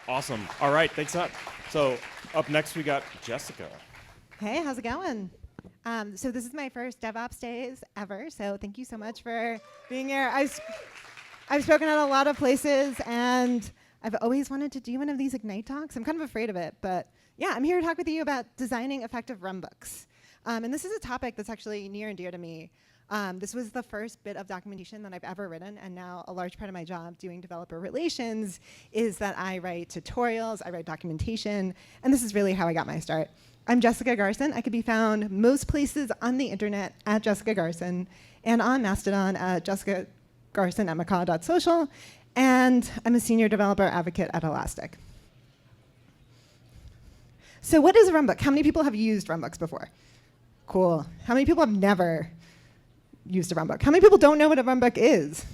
Awesome. All right, thanks up. So up next we got Jessica. Hey, how's it going? So this is my first DevOps days ever, so thank you so much for being here. I've spoken at a lot of places, and I've always wanted to do one of these Ignite talks. I'm kind of afraid of it, but yeah, I'm here to talk with you about designing effective runbooks. And this is a topic that's actually near and dear to me. This was the first bit of documentation that I've ever written, and now a large part of my job doing developer relations is that I write tutorials, I write documentation, and this is really how I got my start. I'm Jessica Garson. I could be found most places on the internet at Jessica Garson, and on Mastodon at jessicagarson@macaw.social, and I'm a senior developer advocate at Elastic. So what is a runbook? How many people have used runbooks before? Cool. How many people have never used a runbook? How many people don't know what a runbook is?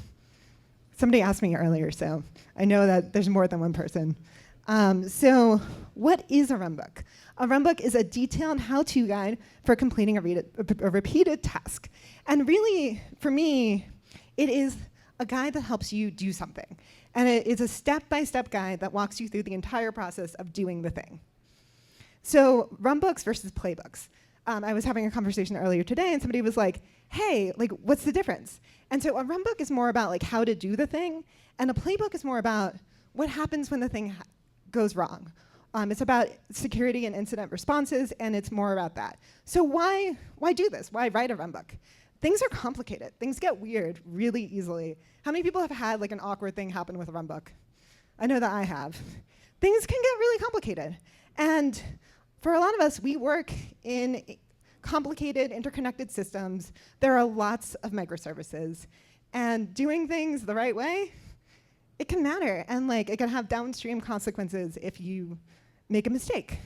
Somebody asked me earlier, so I know that there's more than one person. So what is a runbook? A runbook is a detailed how-to guide for completing a repeated task. And really, for me, it is a guide that helps you do something. And it is a step-by-step guide that walks you through the entire process of doing the thing. So runbooks versus playbooks. I was having a conversation earlier today, and somebody was like, hey, like, what's the difference? And so a runbook is more about like how to do the thing, and a playbook is more about what happens when the thing goes wrong. It's about security and incident responses, and it's more about that. So why do this? Why write a runbook? Things are complicated. Things get weird really easily. How many people have had like an awkward thing happen with a runbook? I know that I have. Things can get really complicated. And for a lot of us, we work in complicated, interconnected systems. There are lots of microservices. And doing things the right way, it can matter. And like, it can have downstream consequences if you make a mistake.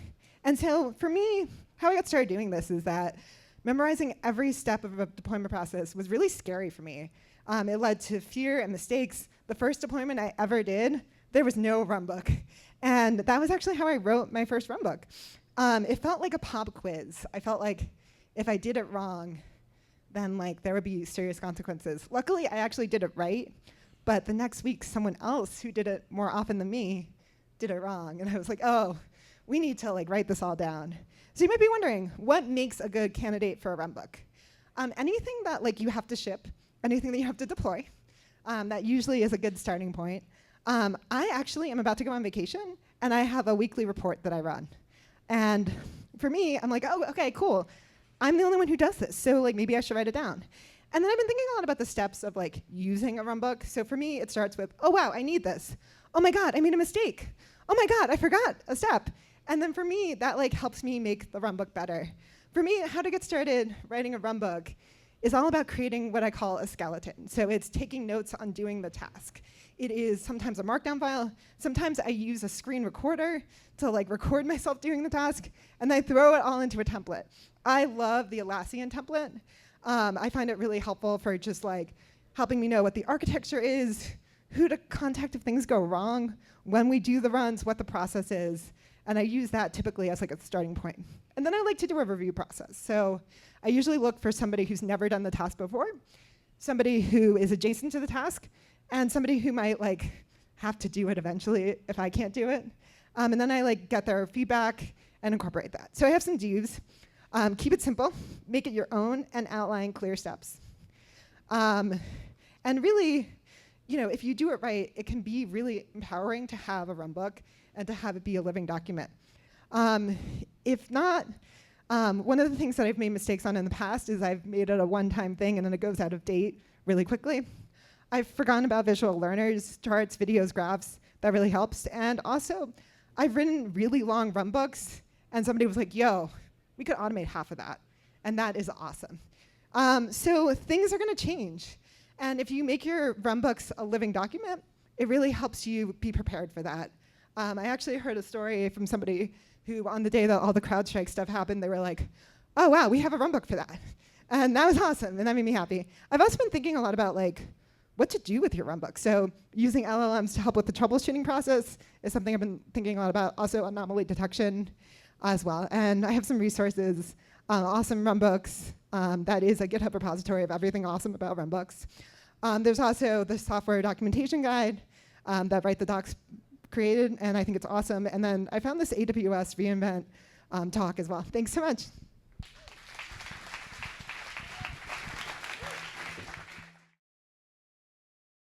And so for me, how I got started doing this is that memorizing every step of a deployment process was really scary for me. It led to fear and mistakes. The first deployment I ever did, there was no runbook. And that was actually how I wrote my first runbook. It felt like a pop quiz. I felt like if I did it wrong, then like there would be serious consequences. Luckily, I actually did it right. But the next week, someone else who did it more often than me did it wrong. And I was like, oh, we need to like write this all down. So you might be wondering, what makes a good candidate for a runbook? Anything that like you have to ship, anything that you have to deploy, that usually is a good starting point. I actually am about to go on vacation, and I have a weekly report that I run. And for me, I'm like, oh, okay, cool. I'm the only one who does this, so like maybe I should write it down. And then I've been thinking a lot about the steps of like using a runbook. So for me, it starts with, oh wow, I need this. Oh my God, I made a mistake. Oh my God, I forgot a step. And then for me, that like helps me make the runbook better. For me, how to get started writing a runbook is all about creating what I call a skeleton. So it's taking notes on doing the task. It is sometimes a markdown file. Sometimes I use a screen recorder to like record myself doing the task, and I throw it all into a template. I love the Atlassian template. I find it really helpful for just like helping me know what the architecture is, who to contact if things go wrong, when we do the runs, what the process is. And I use that typically as like a starting point. And then I like to do a review process. So I usually look for somebody who's never done the task before, somebody who is adjacent to the task, and somebody who might like have to do it eventually if I can't do it. And then I like get their feedback and incorporate that. So I have some do's. Keep it simple, make it your own, and outline clear steps. And really, you know, if you do it right, it can be really empowering to have a runbook and to have it be a living document. If not, one of the things that I've made mistakes on in the past is I've made it a one-time thing and then it goes out of date really quickly. I've forgotten about visual learners, charts, videos, graphs. That really helps. And also, I've written really long runbooks, and somebody was like, yo, we could automate half of that. And that is awesome. So things are going to change. And if you make your runbooks a living document, it really helps you be prepared for that. I actually heard a story from somebody who, on the day that all the CrowdStrike stuff happened, they were like, oh, wow, we have a runbook for that. And that was awesome, and that made me happy. I've also been thinking a lot about like what to do with your runbook. So using LLMs to help with the troubleshooting process is something I've been thinking a lot about. Also anomaly detection as well. And I have some resources, awesome runbooks. That is a GitHub repository of everything awesome about runbooks. There's also the software documentation guide that write the docs created, and I think it's awesome. And then I found this AWS reInvent talk as well. Thanks so much.